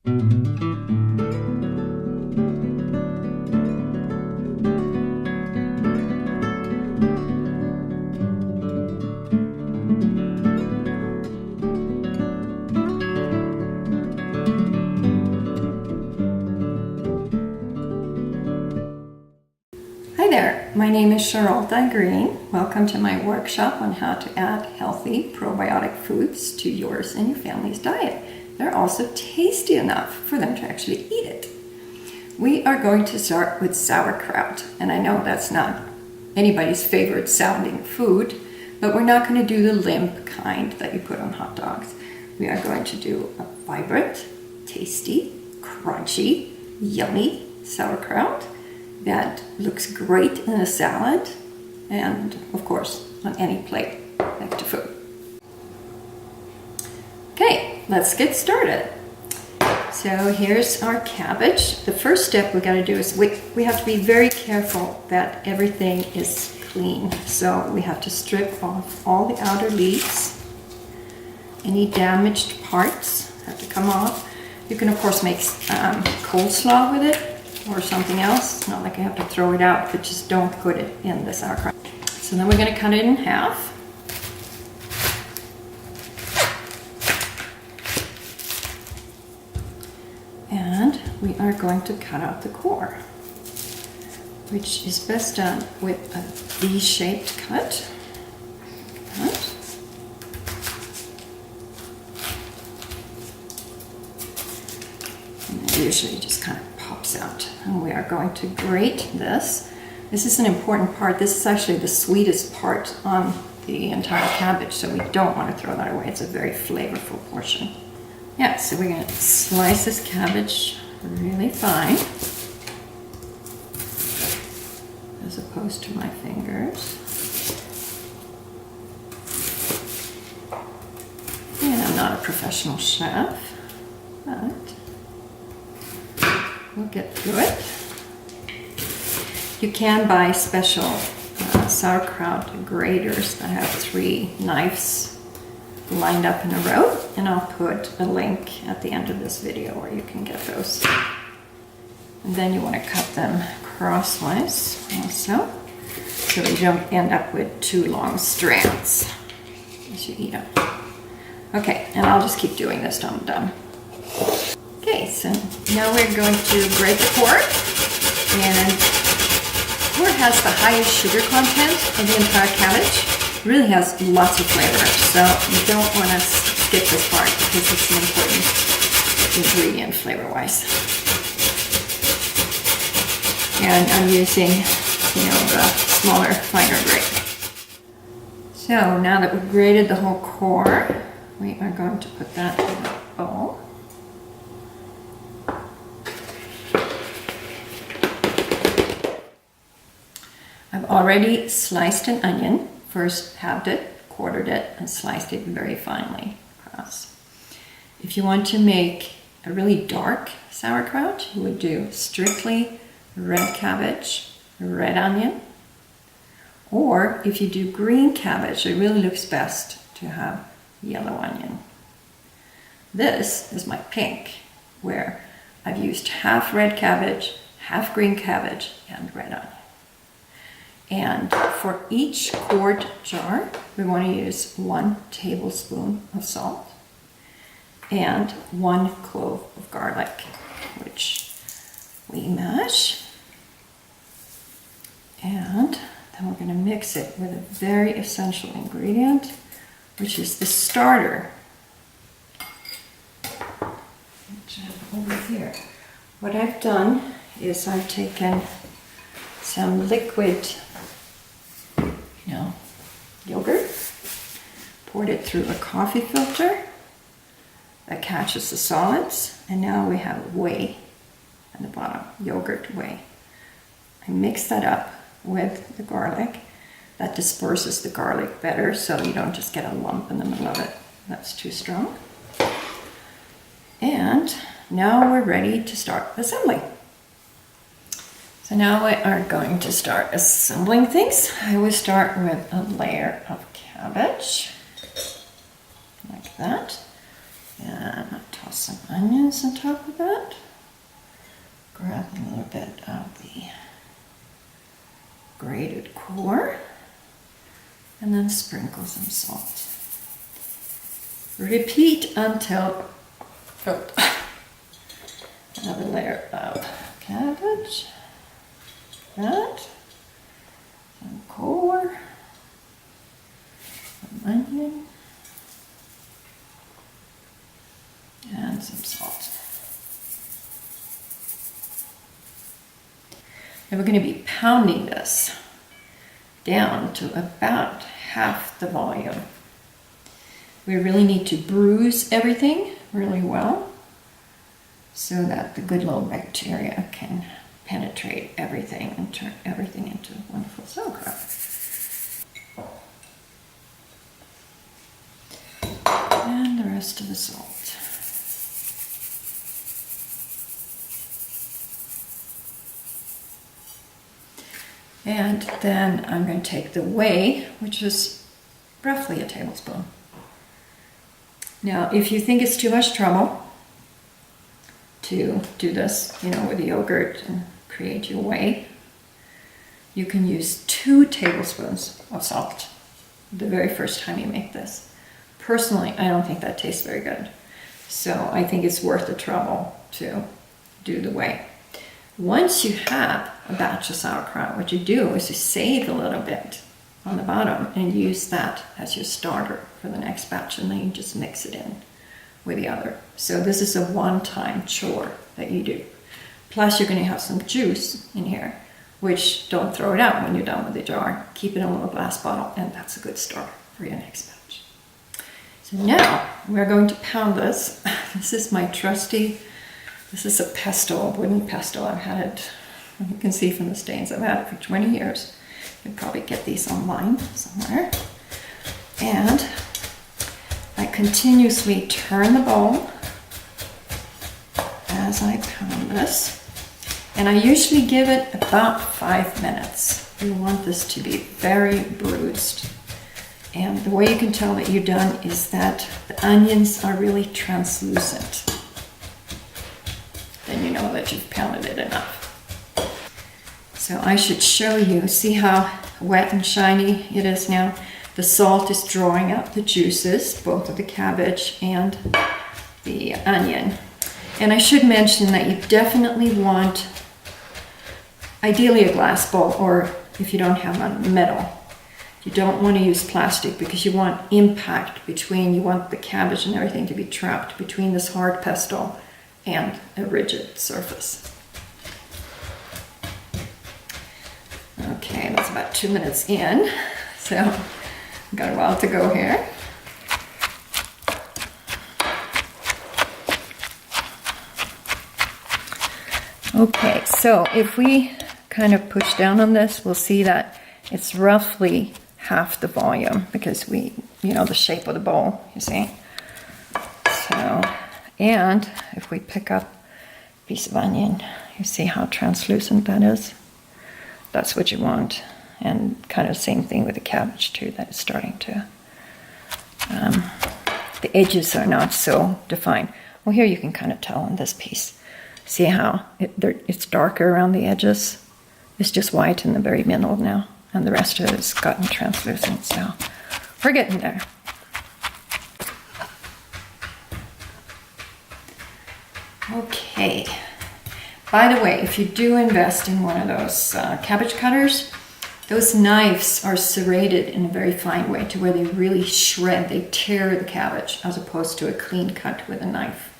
Hi there, my name is Charlotte Green. Welcome to my workshop on how to add healthy probiotic foods to yours and your family's diet. They're also tasty enough for them to actually eat it. We are going to start with sauerkraut, and I know that's not anybody's favorite sounding food, but we're not going to do the limp kind that you put on hot dogs. We are going to do a vibrant, tasty, crunchy, yummy sauerkraut that looks great in a salad and, of course, on any plate next to food. Okay, let's get started. So here's our cabbage. The first step we got to do is we have to be very careful that everything is clean. So we have to strip off all the outer leaves. Any damaged parts have to come off. You can, of course, make coleslaw with it, or something else. It's not like you have to throw it out, but just don't put it in the sauerkraut. So then we're going to cut it in half. And we are going to cut out the core, which is best done with a V-shaped cut. Like that. And it usually just kind of pops out. And we are going to grate this. This is an important part. This is actually the sweetest part on the entire cabbage, so we don't want to throw that away. It's a very flavorful portion. Yeah, so we're going to slice this cabbage really fine, as opposed to my fingers. And I'm not a professional chef, but we'll get through it. You can buy special sauerkraut graters that have 3 knives lined up in a row, and I'll put a link at the end of this video where you can get those. And then you want to cut them crosswise also, so you don't end up with 2 long strands as you eat them. Okay, and I'll just keep doing this till I'm done. Okay, so now we're going to grate the pork, and pork has the highest sugar content of the entire cabbage. It really has lots of flavor, so you don't want to skip this part because it's an important ingredient flavor-wise. And I'm using, the smaller, finer grate. So now that we've grated the whole core, we are going to put that in a bowl. I've already sliced an onion. First halved it, quartered it, and sliced it very finely across. If you want to make a really dark sauerkraut, you would do strictly red cabbage, red onion. Or if you do green cabbage, it really looks best to have yellow onion. This is my pink, where I've used half red cabbage, half green cabbage, and red onion. And for each quart jar, we want to use 1 tablespoon of salt and 1 clove of garlic, which we mash. And then we're going to mix it with a very essential ingredient, which is the starter, which I have over here. What I've done is I've taken some liquid yogurt, poured it through a coffee filter that catches the solids, and now we have whey at the bottom, yogurt whey. I mix that up with the garlic. That disperses the garlic better, so you don't just get a lump in the middle of it. That's too strong. And now we're ready to start assembling. So now we are going to start assembling things. I will start with a layer of cabbage, like that. And on top toss some onions on top of that. Grab a little bit of the grated core and then sprinkle some salt. Repeat until another layer of cabbage, that, some core, some onion, and some salt. And we're going to be pounding this down to about half the volume. We really need to bruise everything really well so that the good little bacteria can penetrate everything and turn everything into wonderful sauerkraut. And the rest of the salt. And then I'm going to take the whey, which is roughly a tablespoon. Now, if you think it's too much trouble to do this, with yogurt and create your whey, you can use 2 tablespoons of salt the very first time you make this. Personally, I don't think that tastes very good. So I think it's worth the trouble to do the whey. Once you have a batch of sauerkraut, what you do is you save a little bit on the bottom and use that as your starter for the next batch, and then you just mix it in with the other. So this is a one-time chore that you do. Plus you're going to have some juice in here, which don't throw it out when you're done with the jar. Keep it in a little glass bottle, and that's a good start for your next batch. So now we're going to pound this. This is my trusty, this is a pesto, a wooden pesto. I've had it, you can see from the stains, I've had it for 20 years. You can probably get these online somewhere. And I continuously turn the bowl as I pound this. And I usually give it about 5 minutes. You want this to be very bruised. And the way you can tell that you're done is that the onions are really translucent. Then you know that you've pounded it enough. So I should show you, see how wet and shiny it is now? The salt is drawing out the juices, both of the cabbage and the onion. And I should mention that you definitely want, ideally a glass bowl, or if you don't have one, metal. You don't want to use plastic because you want impact between, you want the cabbage and everything to be trapped between this hard pesto and a rigid surface. Okay, that's about 2 minutes in, so got a while to go here. Okay, so if we kind of push down on this, we'll see that it's roughly half the volume because we, the shape of the bowl, you see. So, and if we pick up a piece of onion, you see how translucent that is? That's what you want. And kind of same thing with the cabbage too, that is starting to, the edges are not so defined. Well, here you can kind of tell on this piece. See how it's darker around the edges? It's just white in the very middle now, and the rest of it has gotten translucent, so we're getting there. Okay. By the way, if you do invest in one of those cabbage cutters, those knives are serrated in a very fine way to where they really shred, they tear the cabbage as opposed to a clean cut with a knife.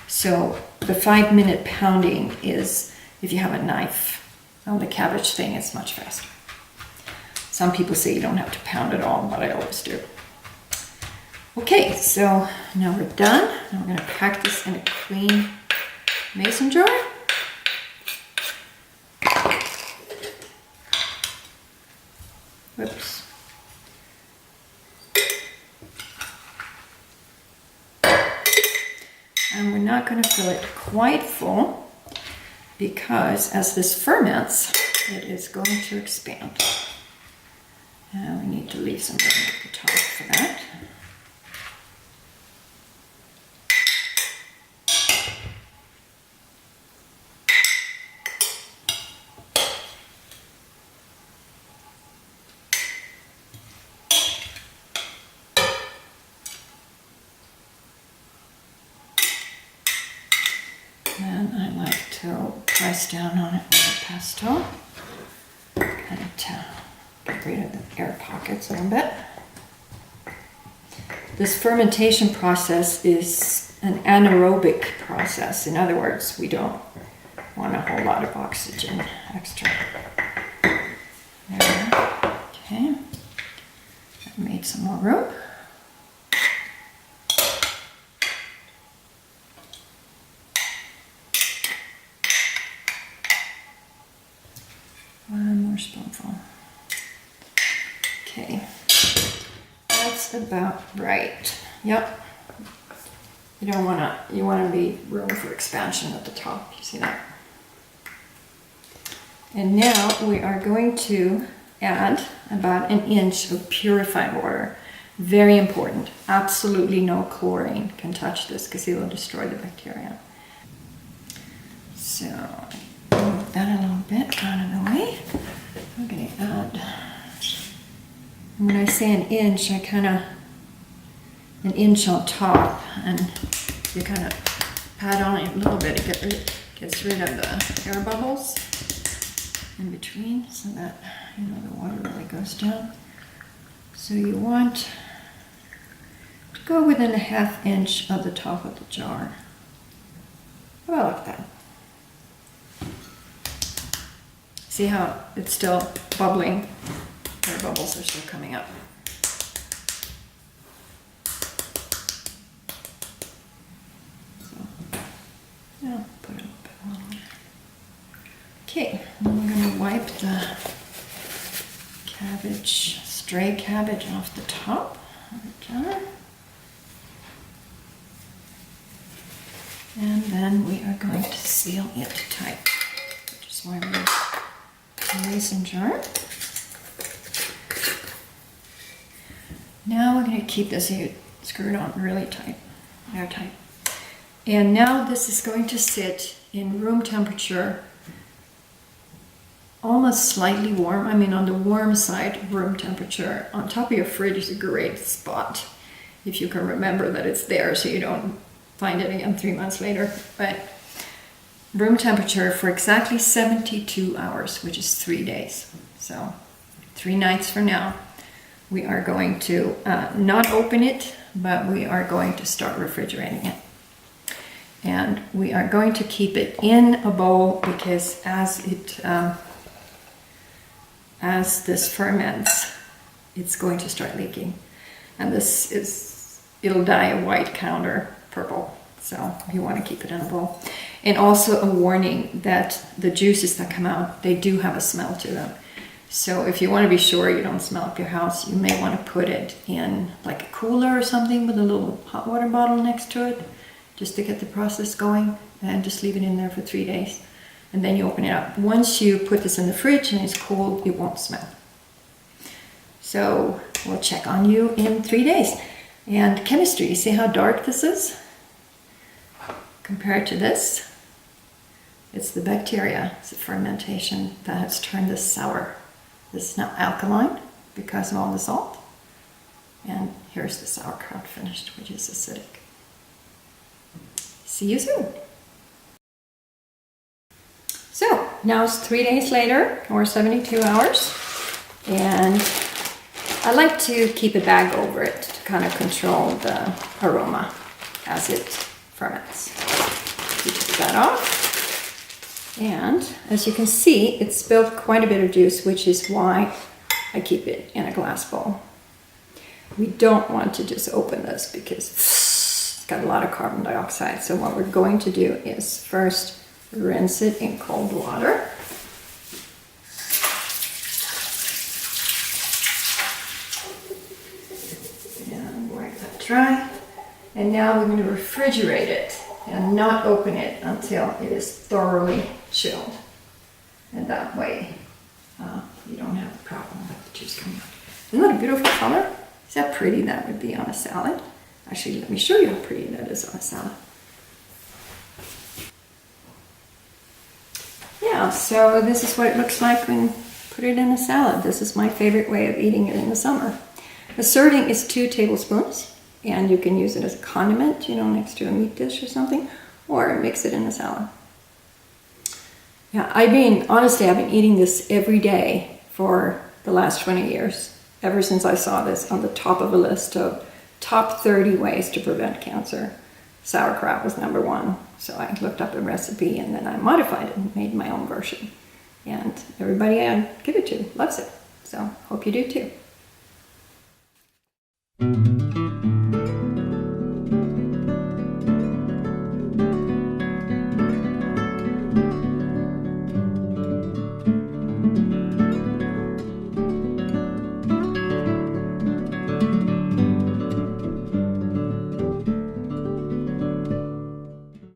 So the 5-minute pounding is, if you have a knife on the cabbage thing, it's much faster. Some people say you don't have to pound it all, but I always do. Okay, so now we're done. Now we're going to pack this in a clean mason jar. Whoops. And we're not going to fill it quite full because as this ferments, it is going to expand. And we need to leave some room at the top for that. And I like to press down on it with a pesto. Kind of get rid of the air pockets a little bit. This fermentation process is an anaerobic process. In other words, we don't want a whole lot of oxygen extra. There. Okay. I made some more room. One more spoonful. Okay, that's about right. Yep. You want to leave room for expansion at the top. You see that? And now we are going to add about 1 inch of purified water. Very important. Absolutely no chlorine can touch this because it will destroy the bacteria. So move that a little bit out of the way. I'm going to add, and when I say 1 inch, I kind of 1 inch on top, and you kind of pat on it a little bit. It gets rid of the air bubbles in between, so that the water really goes down. So you want to go within 1/2 inch of the top of the jar. Well, like that. See how it's still bubbling? Air bubbles are still coming up. So, yeah, put a little bit more. Okay, then we're going to wipe the cabbage, stray cabbage off the top of the jar. And then we are going to seal it tight, which is why we use a mason jar. Now we're going to keep this screwed on really tight, airtight. And now this is going to sit in room temperature, almost slightly warm. I mean, on the warm side, room temperature. On top of your fridge is a great spot, if you can remember that it's there so you don't find it again 3 months later. But room temperature for exactly 72 hours, which is 3 days. So 3 nights from now, we are going to not open it, but we are going to start refrigerating it. And we are going to keep it in a bowl because as this ferments, it's going to start leaking. And it'll dye a white counter purple. So you want to keep it in a bowl. And also a warning that the juices that come out, they do have a smell to them. So if you want to be sure you don't smell up your house, you may want to put it in like a cooler or something with a little hot water bottle next to it, just to get the process going, and just leave it in there for 3 days. And then you open it up. Once you put this in the fridge and it's cold, it won't smell. So we'll check on you in 3 days. And chemistry, you see how dark this is? Compared to this, it's the bacteria, it's the fermentation that has turned this sour. This is now alkaline because of all the salt. And here's the sauerkraut finished, which is acidic. See you soon. So now it's 3 days later, or 72 hours. And I like to keep a bag over it to kind of control the aroma as it ferments. You take that off. And as you can see, it spilled quite a bit of juice, which is why I keep it in a glass bowl. We don't want to just open this because it's got a lot of carbon dioxide. So what we're going to do is first rinse it in cold water. And wipe that dry. And now we're going to refrigerate it and not open it until it is thoroughly chilled. And that way you don't have a problem with the juice coming out. Isn't that a beautiful color? See how pretty that would be on a salad? Actually, let me show you how pretty that is on a salad. Yeah, so this is what it looks like when you put it in a salad. This is my favorite way of eating it in the summer. The serving is 2 tablespoons, and you can use it as a condiment, next to a meat dish or something, or mix it in a salad. Yeah, honestly, I've been eating this every day for the last 20 years, ever since I saw this on the top of a list of top 30 ways to prevent cancer. Sauerkraut was number one. So I looked up a recipe and then I modified it and made my own version. And everybody I give it to loves it. So hope you do too.